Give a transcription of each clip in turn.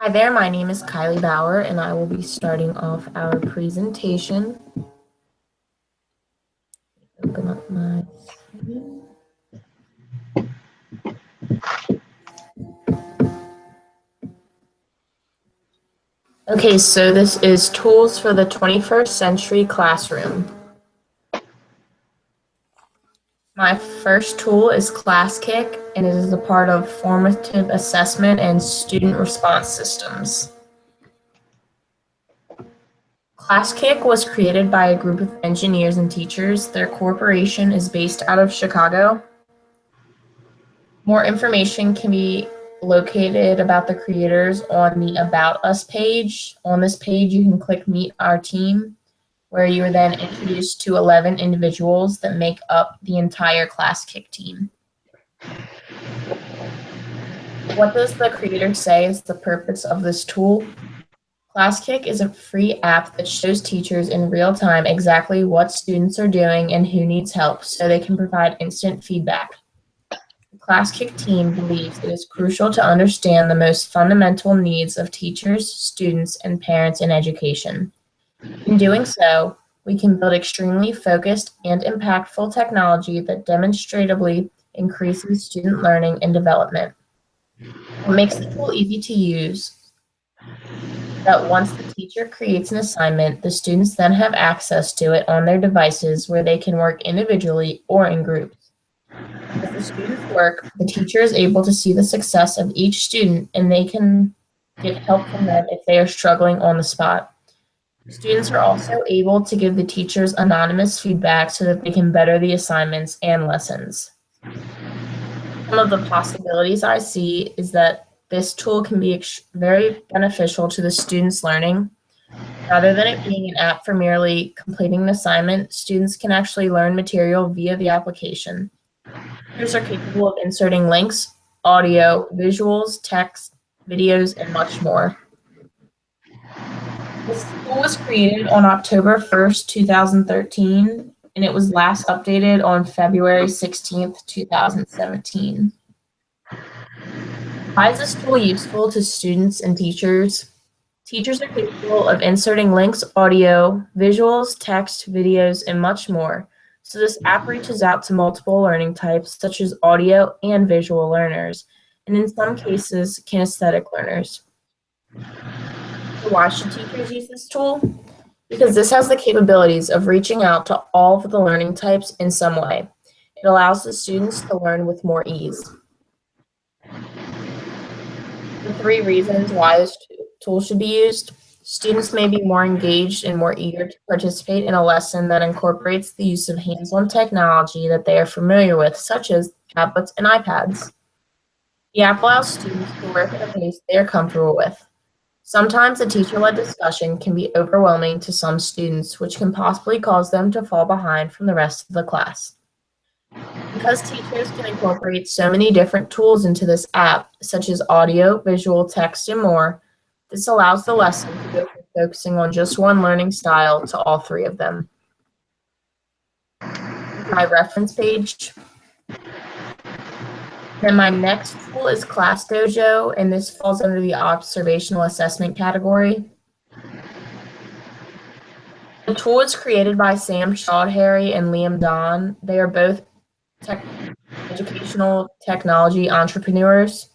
Hi there, my name is Kylie Bauer, and I will be starting off our presentation. Open up my screen. Okay, so this is Tools for the 21st Century Classroom. My first tool is ClassKick, and it is a part of formative assessment and student response systems. ClassKick was created by a group of engineers and teachers. Their corporation is based out of Chicago. More information can be located about the creators on the About Us page. On this page, you can click Meet Our Team, where you are then introduced to 11 individuals that make up the entire ClassKick team. What does the creator say is the purpose of this tool? ClassKick is a free app that shows teachers in real time exactly what students are doing and who needs help, so they can provide instant feedback. The ClassKick team believes it is crucial to understand the most fundamental needs of teachers, students, and parents in education. In doing so, we can build extremely focused and impactful technology that demonstrably increases student learning and development. What makes the tool easy to use that once the teacher creates an assignment, the students then have access to it on their devices where they can work individually or in groups. As the students work, the teacher is able to see the success of each student, and they can get help from them if they are struggling on the spot. Students are also able to give the teachers anonymous feedback so that they can better the assignments and lessons. Some of the possibilities I see is that this tool can be very beneficial to the students' learning. Rather than it being an app for merely completing an assignment, students can actually learn material via the application. Teachers are capable of inserting links, audio, visuals, text, videos, and much more. This tool was created on October 1st, 2013, and it was last updated on February 16th, 2017. Why is this tool useful to students and teachers? Teachers are capable of inserting links, audio, visuals, text, videos, and much more. So this app reaches out to multiple learning types, such as audio and visual learners, and in some cases, kinesthetic learners. So why should teachers use this tool? Because this has the capabilities of reaching out to all of the learning types in some way. It allows the students to learn with more ease. The 3 reasons why this tool should be used. Students may be more engaged and more eager to participate in a lesson that incorporates the use of hands-on technology that they are familiar with, such as tablets and iPads. The app allows students to work at a pace they are comfortable with. Sometimes a teacher-led discussion can be overwhelming to some students, which can possibly cause them to fall behind from the rest of the class. Because teachers can incorporate so many different tools into this app, such as audio, visual, text, and more, this allows the lesson to go from focusing on just one learning style to all 3 of them. My reference page. Then my next tool is ClassDojo, and this falls under the observational assessment category. The tool is created by Sam Chaudhary and Liam Don. They are both educational technology entrepreneurs.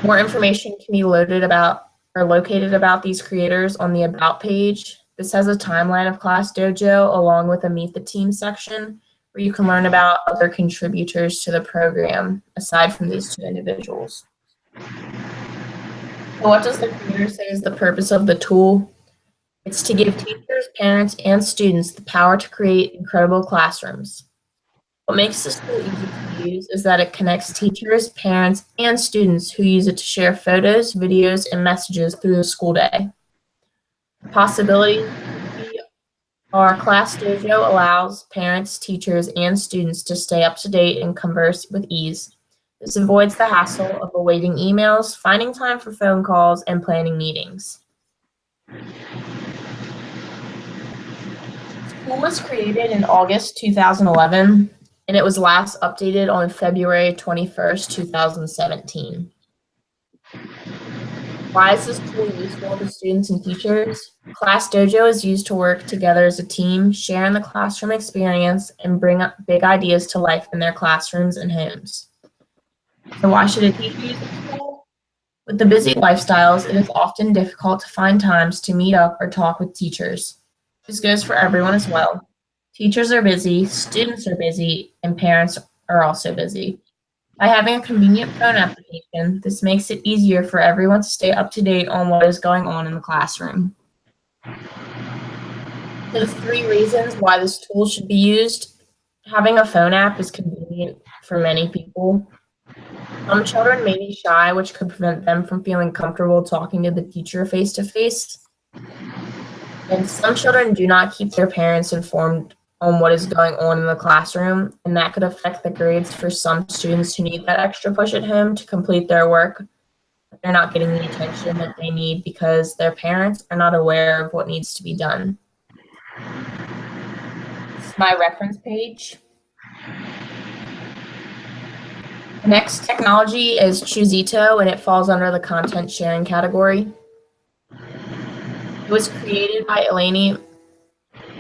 More information can be located about these creators on the About page. This has a timeline of ClassDojo along with a Meet the Team section where you can learn about other contributors to the program aside from these 2 individuals. So what does the creator say is the purpose of the tool? It's to give teachers, parents, and students the power to create incredible classrooms. What makes this tool easy to use is that it connects teachers, parents, and students who use it to share photos, videos, and messages through the school day. The possibilities are ClassDojo allows parents, teachers, and students to stay up to date and converse with ease. This avoids the hassle of awaiting emails, finding time for phone calls, and planning meetings. The tool was created in August 2011. And it was last updated on February 21st, 2017. Why is this tool useful to students and teachers? Class Dojo is used to work together as a team, share in the classroom experience, and bring up big ideas to life in their classrooms and homes. So why should a teacher use this tool? With the busy lifestyles, it is often difficult to find times to meet up or talk with teachers. This goes for everyone as well. Teachers are busy, students are busy, and parents are also busy. By having a convenient phone application, this makes it easier for everyone to stay up to date on what is going on in the classroom. So the 3 reasons why this tool should be used. Having a phone app is convenient for many people. Some children may be shy, which could prevent them from feeling comfortable talking to the teacher face to face. And some children do not keep their parents informed on what is going on in the classroom, and that could affect the grades for some students who need that extra push at home to complete their work. They're not getting the attention that they need because their parents are not aware of what needs to be done. This is my reference page. The next technology is Chuzito, and it falls under the content sharing category. It was created by Eleni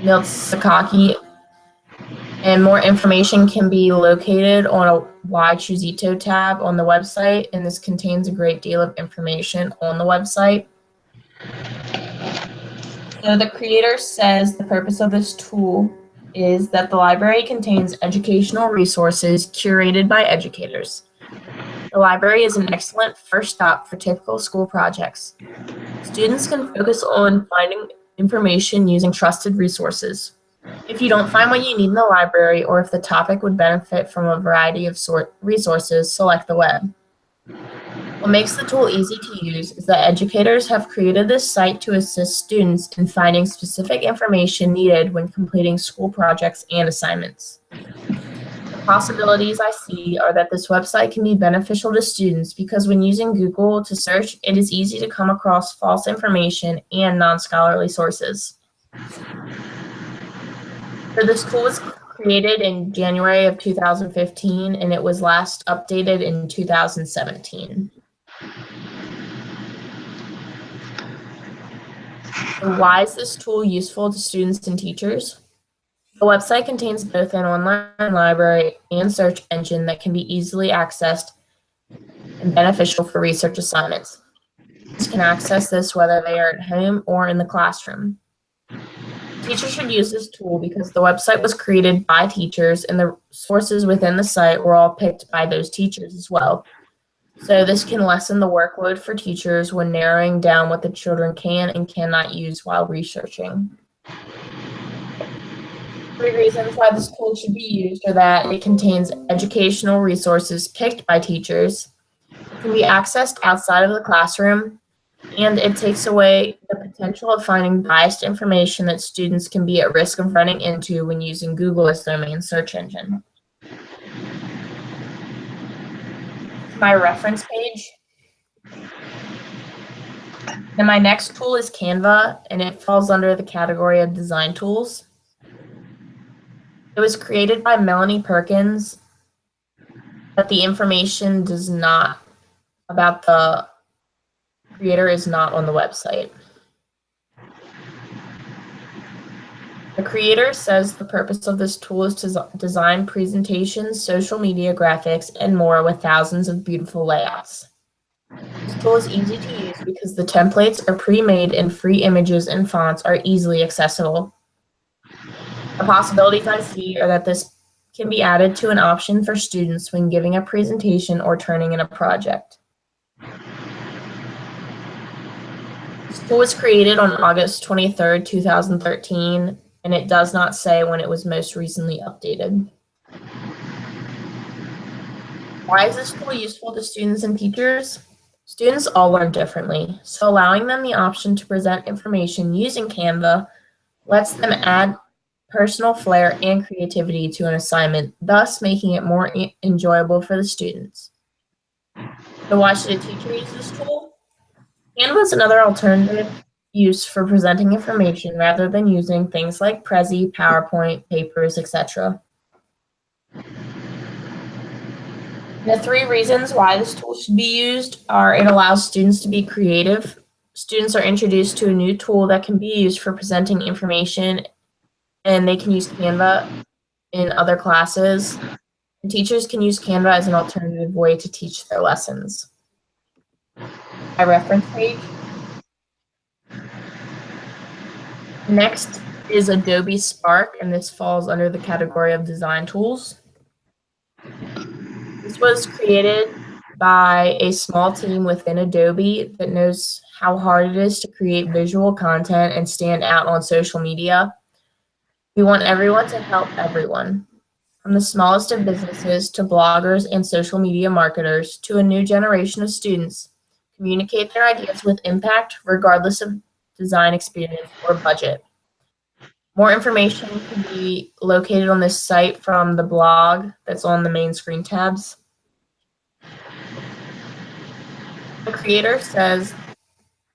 Miltsakaki, and more information can be located on a Why Chuzito tab on the website, and this contains a great deal of information on the website. So the creator says the purpose of this tool is that the library contains educational resources curated by educators. The library is an excellent first stop for typical school projects. Students can focus on finding information using trusted resources. If you don't find what you need in the library, or if the topic would benefit from a variety of resources, select the web. What makes the tool easy to use is that educators have created this site to assist students in finding specific information needed when completing school projects and assignments. The possibilities I see are that this website can be beneficial to students because when using Google to search, it is easy to come across false information and non-scholarly sources. So this tool was created in January of 2015, and it was last updated in 2017. So why is this tool useful to students and teachers? The website contains both an online library and search engine that can be easily accessed and beneficial for research assignments. Students can access this whether they are at home or in the classroom. Teachers should use this tool because the website was created by teachers and the sources within the site were all picked by those teachers as well. So this can lessen the workload for teachers when narrowing down what the children can and cannot use while researching. 3 reasons why this tool should be used are that it contains educational resources picked by teachers, it can be accessed outside of the classroom, and it takes away the potential of finding biased information that students can be at risk of running into when using Google as their main search engine. My reference page. And my next tool is Canva, and it falls under the category of design tools. It was created by Melanie Perkins, but the information about the creator is not on the website. The creator says the purpose of this tool is to design presentations, social media graphics, and more with thousands of beautiful layouts. This tool is easy to use because the templates are pre-made and free images and fonts are easily accessible. The possibilities I see are that this can be added to an option for students when giving a presentation or turning in a project. This tool was created on August 23rd, 2013, and it does not say when it was most recently updated. Why is this tool useful to students and teachers? Students all learn differently, so allowing them the option to present information using Canva lets them add personal flair and creativity to an assignment, thus making it more enjoyable for the students. So why should a teacher use this tool? Canva is another alternative use for presenting information rather than using things like Prezi, PowerPoint, papers, etc. The three reasons why this tool should be used are: it allows students to be creative. Students are introduced to a new tool that can be used for presenting information, and they can use Canva in other classes. And teachers can use Canva as an alternative way to teach their lessons. My reference page. Next is Adobe Spark, and this falls under the category of design tools. This was created by a small team within Adobe that knows how hard it is to create visual content and stand out on social media. We want everyone to help everyone, from the smallest of businesses to bloggers and social media marketers to a new generation of students. Communicate their ideas with impact, regardless of design experience or budget. More information can be located on this site from the blog that's on the main screen tabs. The creator says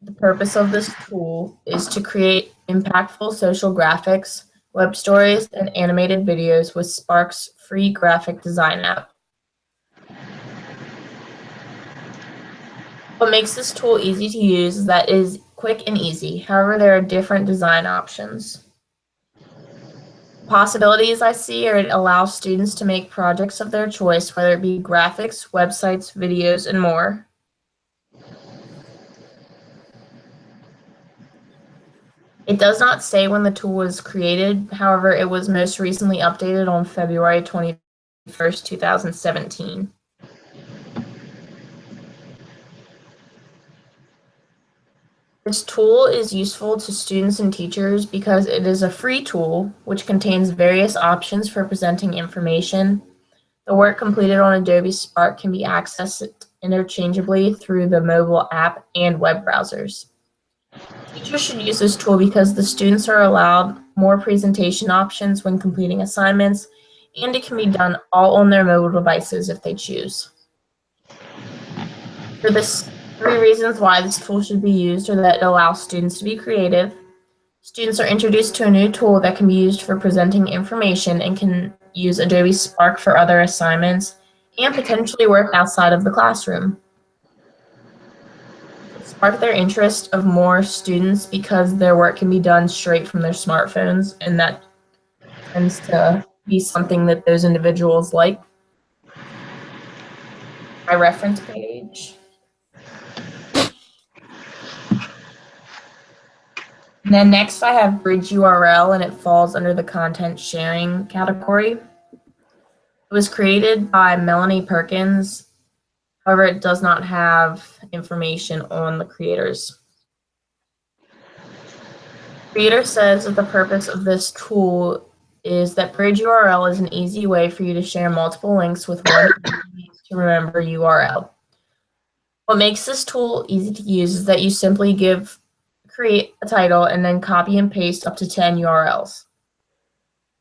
the purpose of this tool is to create impactful social graphics, web stories, and animated videos with Spark's free graphic design app. What makes this tool easy to use is that it is quick and easy. However, there are different design options. Possibilities I see are: it allows students to make projects of their choice, whether it be graphics, websites, videos, and more. It does not say when the tool was created. However, it was most recently updated on February 21st, 2017. This tool is useful to students and teachers because it is a free tool which contains various options for presenting information. The work completed on Adobe Spark can be accessed interchangeably through the mobile app and web browsers. Teachers should use this tool because the students are allowed more presentation options when completing assignments, and it can be done all on their mobile devices if they choose. For this, three reasons why this tool should be used are that it allows students to be creative. Students are introduced to a new tool that can be used for presenting information and can use Adobe Spark for other assignments and potentially work outside of the classroom. Spark their interest of more students because their work can be done straight from their smartphones, and that tends to be something that those individuals like. My reference page. And then next I have Bridge URL, and it falls under the content sharing category. It was created by Melanie Perkins. However, it does not have information on the creators. Creator says that the purpose of this tool is that Bridge URL is an easy way for you to share multiple links with one easy to remember URL. What makes this tool easy to use is that you simply create a title and then copy and paste up to 10 URLs.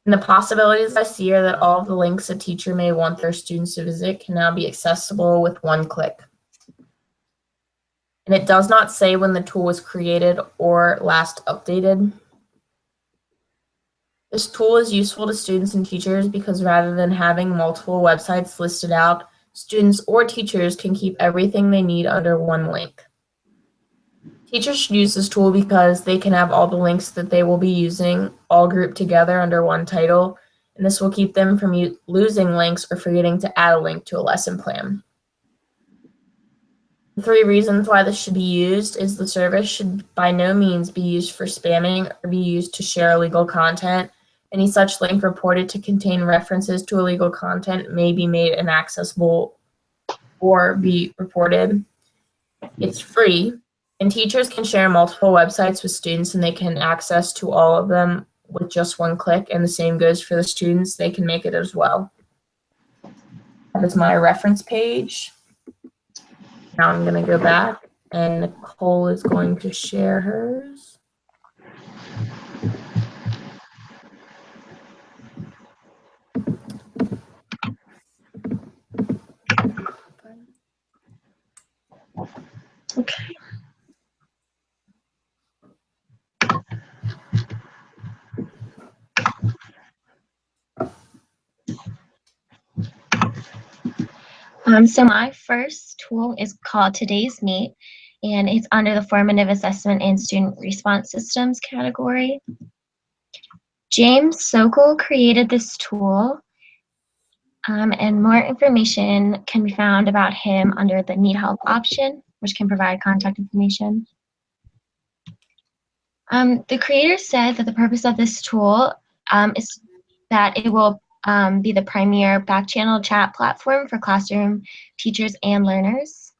And the possibilities I see are that all of the links a teacher may want their students to visit can now be accessible with one click. And it does not say when the tool was created or last updated. This tool is useful to students and teachers because rather than having multiple websites listed out, students or teachers can keep everything they need under one link. Teachers should use this tool because they can have all the links that they will be using all grouped together under one title, and this will keep them from losing links or forgetting to add a link to a lesson plan. The three reasons why this should be used is: the service should by no means be used for spamming or be used to share illegal content. Any such link reported to contain references to illegal content may be made inaccessible or be reported. It's free, and teachers can share multiple websites with students, and they can access to all of them with just one click, and the same goes for the students. They can make it as well. That is my reference page. Now I'm going to go back, and Nicole is going to share hers. Okay. So my first tool is called Today's Meet, and it's under the Formative Assessment and Student Response Systems category. James Sokol created this tool, and more information can be found about him under the Need Help option, which can provide contact information. The creator said that the purpose of this tool is that it will be the premier back-channel chat platform for classroom teachers and learners.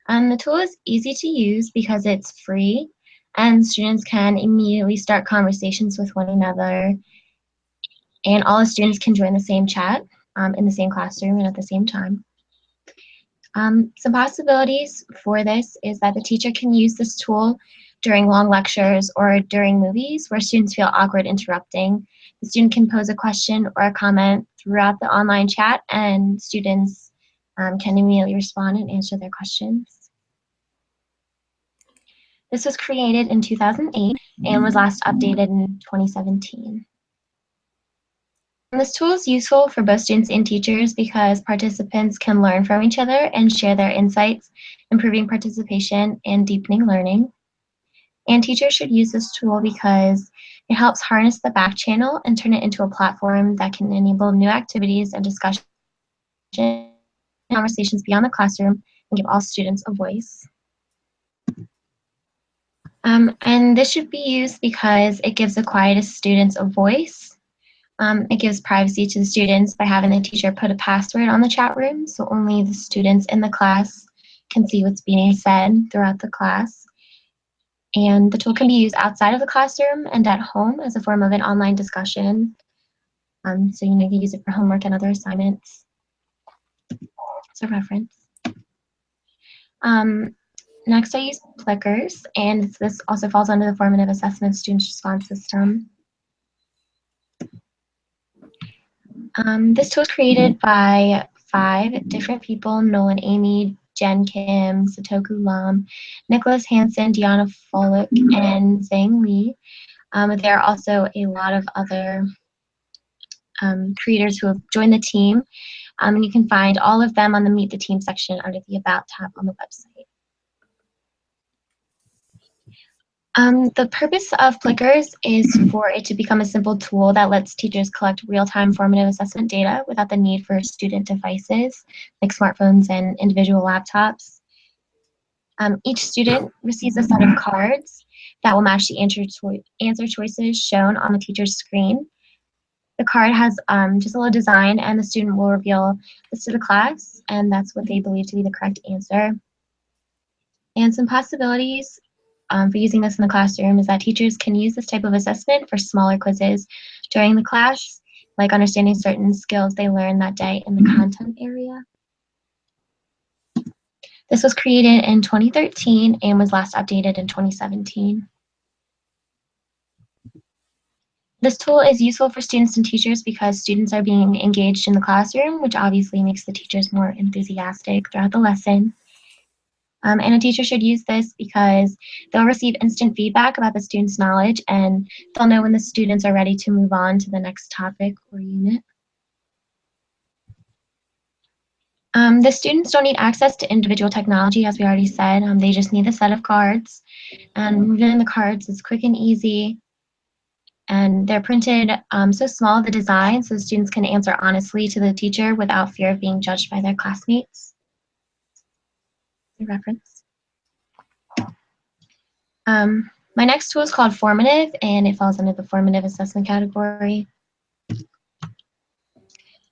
The tool is easy to use because it's free, and students can immediately start conversations with one another, and all the students can join the same chat in the same classroom and at the same time. Some possibilities for this is that the teacher can use this tool during long lectures or during movies where students feel awkward interrupting. The student can pose a question or a comment throughout the online chat, and students can immediately respond and answer their questions. This was created in 2008 and was last updated in 2017. This tool is useful for both students and teachers because participants can learn from each other and share their insights, improving participation and deepening learning. And teachers should use this tool because it helps harness the back channel and turn it into a platform that can enable new activities and discussion and conversations beyond the classroom and give all students a voice. And this should be used because it gives the quietest students a voice. It gives privacy to the students by having the teacher put a password on the chat room, so only the students in the class can see what's being said throughout the class. And the tool can be used outside of the classroom and at home as a form of an online discussion. So you can use it for homework and other assignments. It's a reference. Next, I use Plickers, and this also falls under the Formative Assessment Student Response System. This tool was created by 5 different people: Nolan Amy, Jen Kim, Satoku Lam, Nicholas Hansen, Deanna Follick, and Zhang Li. There are also a lot of other creators who have joined the team, and you can find all of them on the Meet the Team section under the About tab on the website. The purpose of Plickers is for it to become a simple tool that lets teachers collect real-time formative assessment data without the need for student devices like smartphones and individual laptops. Each student receives a set of cards that will match the answer choices shown on the teacher's screen. The card has just a little design, and the student will reveal this to the class, and that's what they believe to be the correct answer. And some possibilities for using this in the classroom is that teachers can use this type of assessment for smaller quizzes during the class, like understanding certain skills they learned that day in the content area. This was created in 2013 and was last updated in 2017. This tool is useful for students and teachers because students are being engaged in the classroom, which obviously makes the teachers more enthusiastic throughout the lesson. And a teacher should use this because they'll receive instant feedback about the student's knowledge, and they'll know when the students are ready to move on to the next topic or unit. The students don't need access to individual technology, as we already said. They just need a set of cards. And reviewing the cards is quick and easy. And they're printed so small, the design, so students can answer honestly to the teacher without fear of being judged by their classmates. The reference. My next tool is called Formative, and it falls under the Formative Assessment category.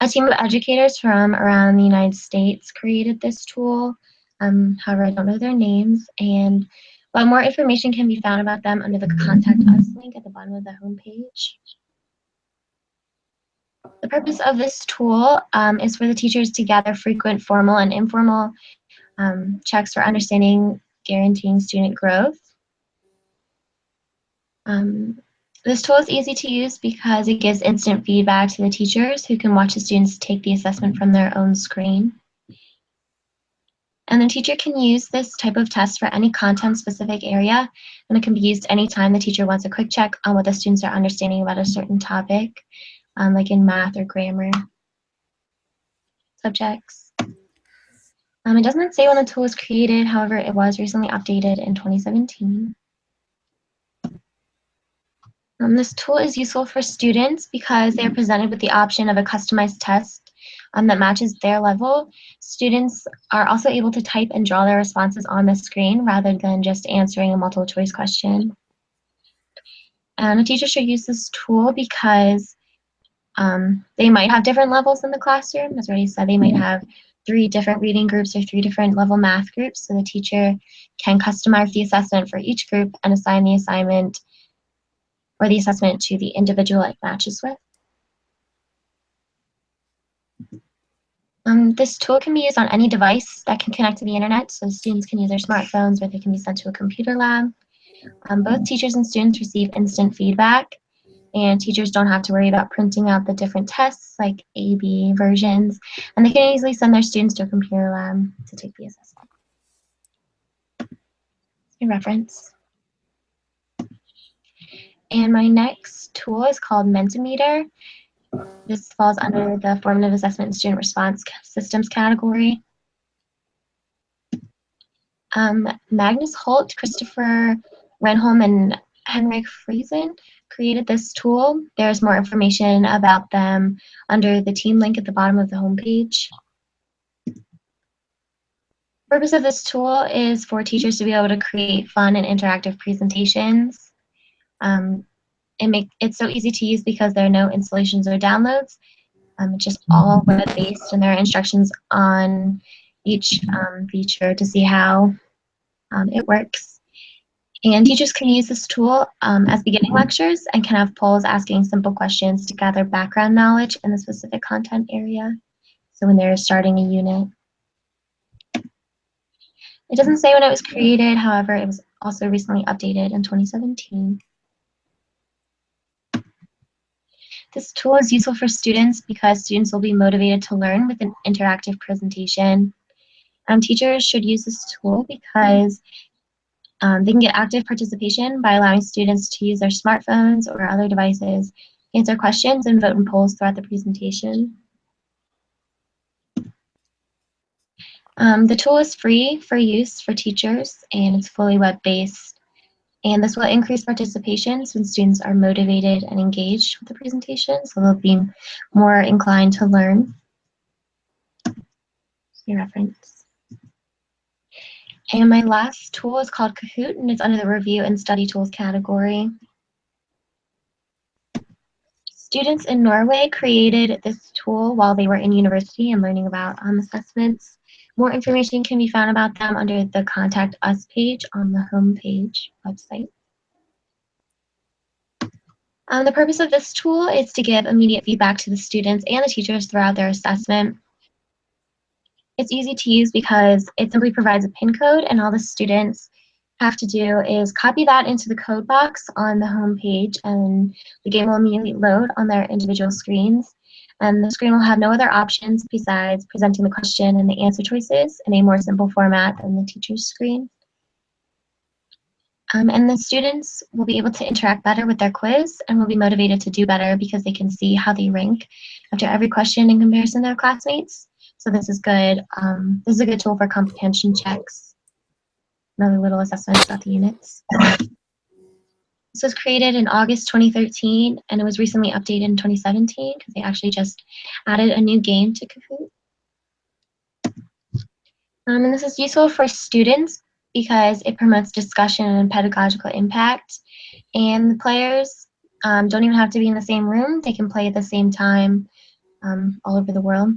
A team of educators from around the United States created this tool. However, I don't know their names, but more information can be found about them under the Contact Us link at the bottom of the homepage. The purpose of this tool is for the teachers to gather frequent formal and informal checks for understanding, guaranteeing student growth. This tool is easy to use because it gives instant feedback to the teachers who can watch the students take the assessment from their own screen. And the teacher can use this type of test for any content-specific area, and it can be used anytime the teacher wants a quick check on what the students are understanding about a certain topic, like in math or grammar subjects. It doesn't say when the tool was created, however, it was recently updated in 2017. This tool is useful for students because they are presented with the option of a customized test that matches their level. Students are also able to type and draw their responses on the screen rather than just answering a multiple choice question. And a teacher should use this tool because they might have different levels in the classroom. As already said, they might have 3 different reading groups or 3 different level math groups. So the teacher can customize the assessment for each group and assign the assignment or the assessment to the individual it matches with. This tool can be used on any device that can connect to the internet, so students can use their smartphones or they can be sent to a computer lab. Both teachers and students receive instant feedback, and teachers don't have to worry about printing out the different tests like A/B versions, and they can easily send their students to a computer lab to take the assessment. A reference. And my next tool is called Mentimeter. This falls under the Formative Assessment and Student Response Systems category. Magnus Holt, Christopher Renholm, and Henrik Friesen created this tool. There's more information about them under the team link at the bottom of the homepage. The purpose of this tool is for teachers to be able to create fun and interactive presentations. It's so easy to use because there are no installations or downloads. It's just all web-based, and there are instructions on each feature to see how it works. And teachers can use this tool as beginning lectures and can have polls asking simple questions to gather background knowledge in the specific content area. So when they're starting a unit. It doesn't say when it was created, however, it was also recently updated in 2017. This tool is useful for students because students will be motivated to learn with an interactive presentation. Teachers should use this tool because they can get active participation by allowing students to use their smartphones or other devices, answer questions, and vote in polls throughout the presentation. The tool is free for use for teachers, and it's fully web-based. And this will increase participation when students are motivated and engaged with the presentation, so they'll be more inclined to learn. Your reference. And my last tool is called Kahoot, and it's under the Review and Study Tools category. Students in Norway created this tool while they were in university and learning about assessments. More information can be found about them under the Contact Us page on the homepage website. The purpose of this tool is to give immediate feedback to the students and the teachers throughout their assessment. It's easy to use because it simply provides a PIN code, and all the students have to do is copy that into the code box on the home page, and the game will immediately load on their individual screens. And the screen will have no other options besides presenting the question and the answer choices in a more simple format than the teacher's screen. And the students will be able to interact better with their quiz and will be motivated to do better because they can see how they rank after every question in comparison to their classmates. So this is good. This is a good tool for comprehension checks and other little assessments throughout the units. This was created in August 2013, and it was recently updated in 2017 because they actually just added a new game to Kahoot. And this is useful for students because it promotes discussion and pedagogical impact. And the players don't even have to be in the same room. They can play at the same time all over the world.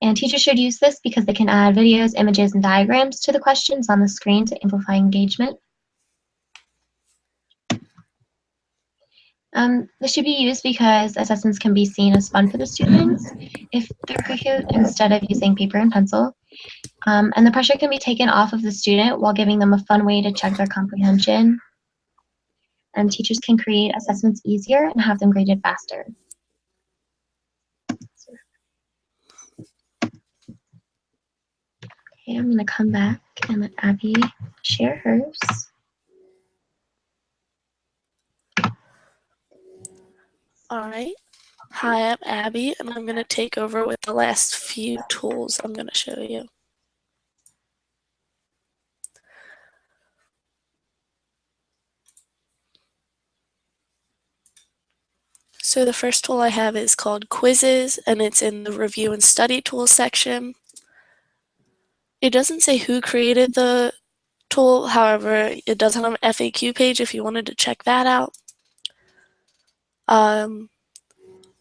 And teachers should use this because they can add videos, images, and diagrams to the questions on the screen to amplify engagement. This should be used because assessments can be seen as fun for the students if they're Kahoot instead of using paper and pencil. And the pressure can be taken off of the student while giving them a fun way to check their comprehension. And teachers can create assessments easier and have them graded faster. Okay, I'm going to come back and let Abby share hers. All right. Hi, I'm Abby, and I'm going to take over with the last few tools I'm going to show you. So the first tool I have is called Quizzes, and it's in the Review and Study Tools section. It doesn't say who created the tool, however, it does have an FAQ page if you wanted to check that out.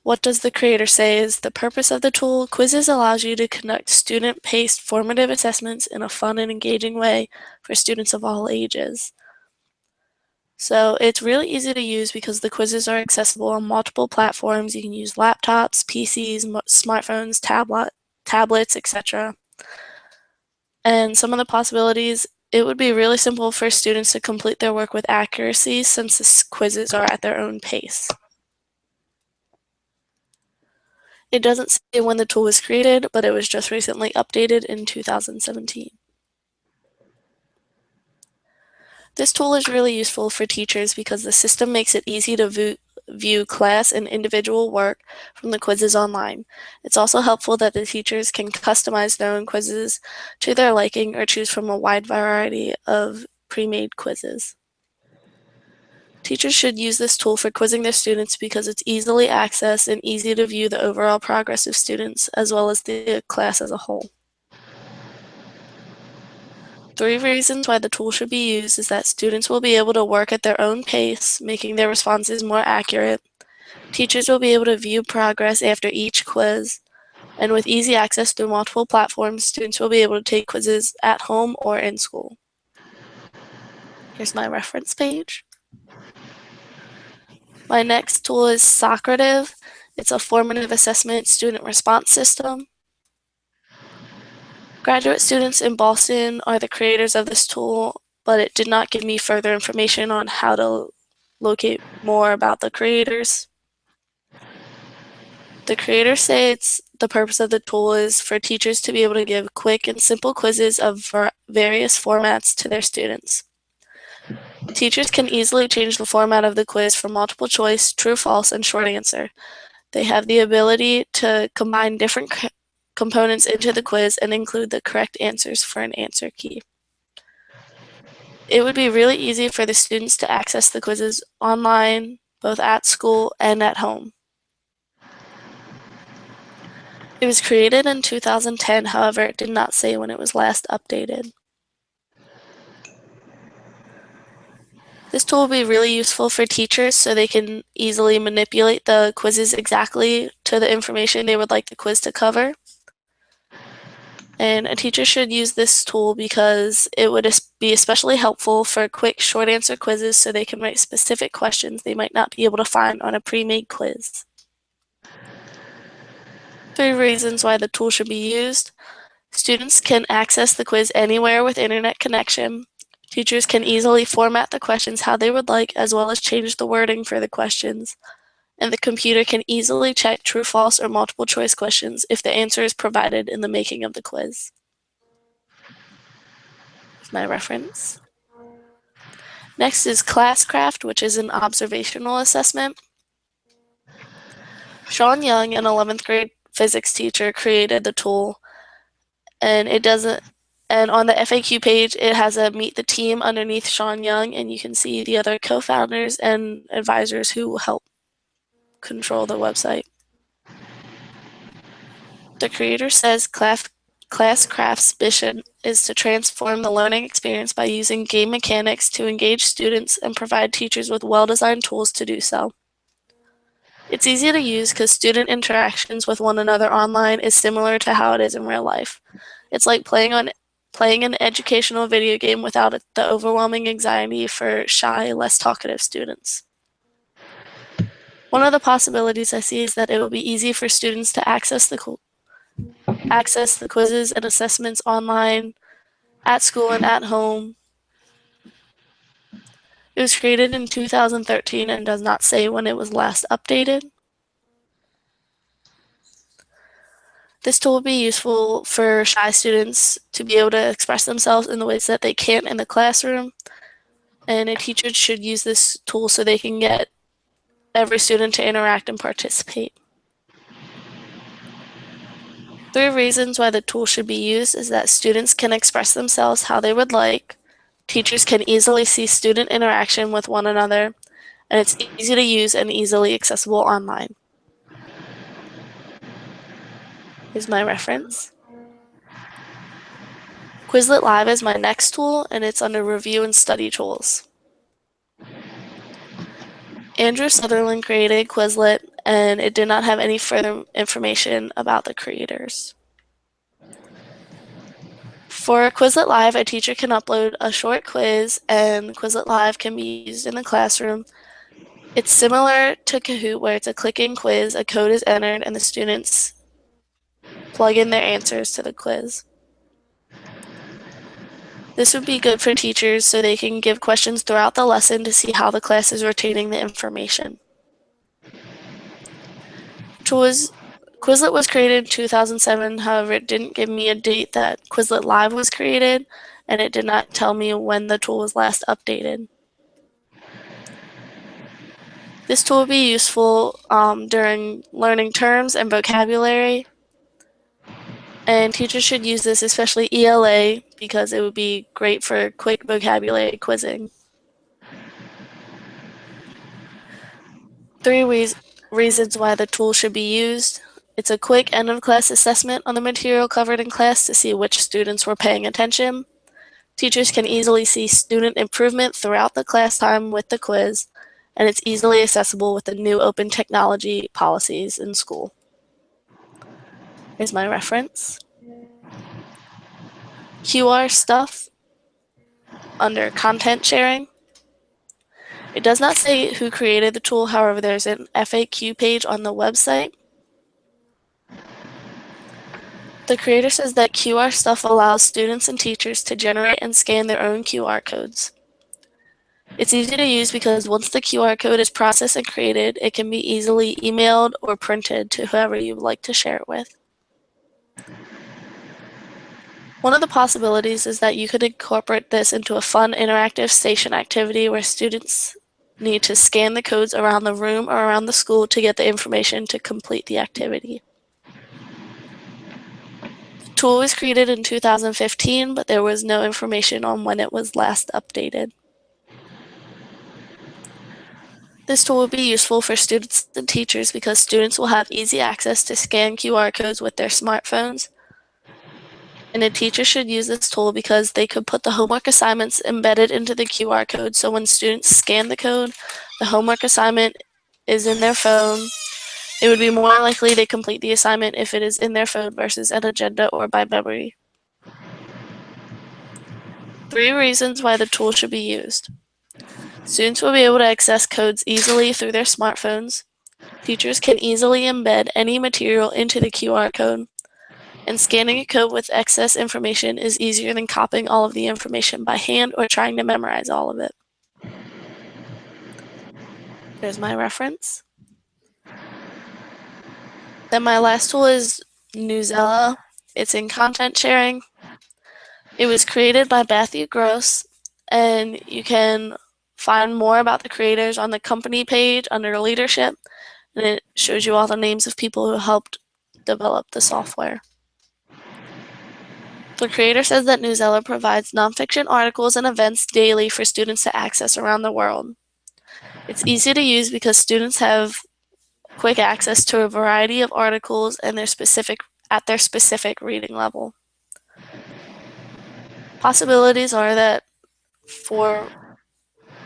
What does the creator say is the purpose of the tool? Quizzes allows you to conduct student-paced formative assessments in a fun and engaging way for students of all ages. So it's really easy to use because the quizzes are accessible on multiple platforms. You can use laptops, PCs, smartphones, tablets, etc. And some of the possibilities, it would be really simple for students to complete their work with accuracy since the quizzes are at their own pace. It doesn't say when the tool was created, but it was just recently updated in 2017. This tool is really useful for teachers because the system makes it easy to view class and individual work from the quizzes online. It's also helpful that the teachers can customize their own quizzes to their liking or choose from a wide variety of pre-made quizzes. Teachers should use this tool for quizzing their students because it's easily accessed and easy to view the overall progress of students as well as the class as a whole. 3 reasons why the tool should be used is that students will be able to work at their own pace, making their responses more accurate. Teachers will be able to view progress after each quiz, and with easy access through multiple platforms, students will be able to take quizzes at home or in school. Here's my reference page. My next tool is Socrative. It's a formative assessment student response system. Graduate students in Boston are the creators of this tool, but it did not give me further information on how to locate more about the creators. The creators say the purpose of the tool is for teachers to be able to give quick and simple quizzes of various formats to their students. Teachers can easily change the format of the quiz from multiple choice, true, false, and short answer. They have the ability to combine different components into the quiz and include the correct answers for an answer key. It would be really easy for the students to access the quizzes online, both at school and at home. It was created in 2010, however, it did not say when it was last updated. This tool will be really useful for teachers so they can easily manipulate the quizzes exactly to the information they would like the quiz to cover. And a teacher should use this tool because it would be especially helpful for quick short answer quizzes so they can write specific questions they might not be able to find on a pre-made quiz. 3 reasons why the tool should be used. Students can access the quiz anywhere with internet connection. Teachers can easily format the questions how they would like, as well as change the wording for the questions. And the computer can easily check true, false, or multiple choice questions if the answer is provided in the making of the quiz. Here's my reference. Next is Classcraft, which is an observational assessment. Sean Young, an 11th grade physics teacher, created the tool, and on the FAQ page, it has a meet the team underneath Sean Young, and you can see the other co-founders and advisors who will help control the website. The creator says Classcraft's mission is to transform the learning experience by using game mechanics to engage students and provide teachers with well-designed tools to do so. It's easy to use because student interactions with one another online is similar to how it is in real life. It's like playing an educational video game without the overwhelming anxiety for shy, less talkative students. One of the possibilities I see is that it will be easy for students to access the quizzes and assessments online, at school, and at home. It was created in 2013 and does not say when it was last updated. This tool will be useful for shy students to be able to express themselves in the ways that they can't in the classroom, and a teacher should use this tool so they can get every student to interact and participate. 3 reasons why the tool should be used is that students can express themselves how they would like, teachers can easily see student interaction with one another, and it's easy to use and easily accessible online. Here's my reference. Quizlet Live is my next tool, and it's under Review and Study Tools. Andrew Sutherland created Quizlet, and it did not have any further information about the creators. For Quizlet Live, a teacher can upload a short quiz, and Quizlet Live can be used in the classroom. It's similar to Kahoot, where it's a click-in quiz, a code is entered, and the students plug in their answers to the quiz. This would be good for teachers so they can give questions throughout the lesson to see how the class is retaining the information. Quizlet was created in 2007, however, it didn't give me a date that Quizlet Live was created, and it did not tell me when the tool was last updated. This tool will be useful during learning terms and vocabulary, and teachers should use this, especially ELA, because it would be great for quick vocabulary quizzing. 3 reasons why the tool should be used. It's a quick end-of-class assessment on the material covered in class to see which students were paying attention. Teachers can easily see student improvement throughout the class time with the quiz, and it's easily accessible with the new open technology policies in school. Here's my reference. QR stuff under content sharing. It does not say who created the tool, however, there's an FAQ page on the website. The creator says that QR stuff allows students and teachers to generate and scan their own QR codes. It's easy to use because once the QR code is processed and created, it can be easily emailed or printed to whoever you would like to share it with. One of the possibilities is that you could incorporate this into a fun interactive station activity where students need to scan the codes around the room or around the school to get the information to complete the activity. The tool was created in 2015, but there was no information on when it was last updated. This tool will be useful for students and teachers because students will have easy access to scan QR codes with their smartphones. And a teacher should use this tool because they could put the homework assignments embedded into the QR code, so when students scan the code, the homework assignment is in their phone. It would be more likely they complete the assignment if it is in their phone versus an agenda or by memory. 3 reasons why the tool should be used. Students will be able to access codes easily through their smartphones. Teachers can easily embed any material into the QR code. And scanning a code with excess information is easier than copying all of the information by hand or trying to memorize all of it. There's my reference. Then my last tool is Newsella. It's in content sharing. It was created by Matthew Gross, and you can find more about the creators on the company page under leadership, and it shows you all the names of people who helped develop the software. The creator says that Newsella provides nonfiction articles and events daily for students to access around the world. It's easy to use because students have quick access to a variety of articles and at their specific reading level. Possibilities are that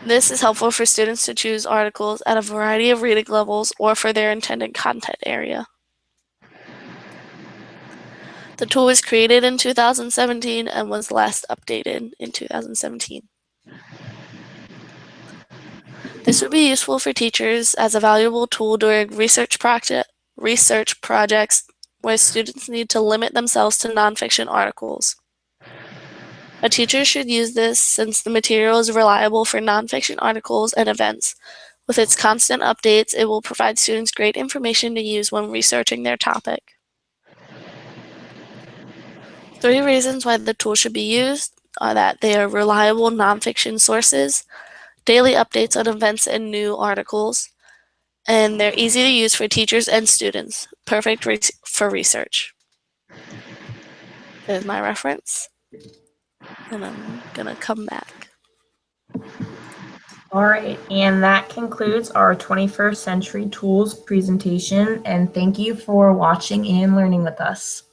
this is helpful for students to choose articles at a variety of reading levels or for their intended content area. The tool was created in 2017 and was last updated in 2017. This would be useful for teachers as a valuable tool during research projects where students need to limit themselves to nonfiction articles. A teacher should use this since the material is reliable for nonfiction articles and events. With its constant updates, it will provide students great information to use when researching their topic. 3 reasons why the tool should be used are that they are reliable nonfiction sources, daily updates on events and new articles, and they're easy to use for teachers and students, perfect for research. is my reference. And I'm gonna come back. All right, and that concludes our 21st Century Tools presentation, and thank you for watching and learning with us.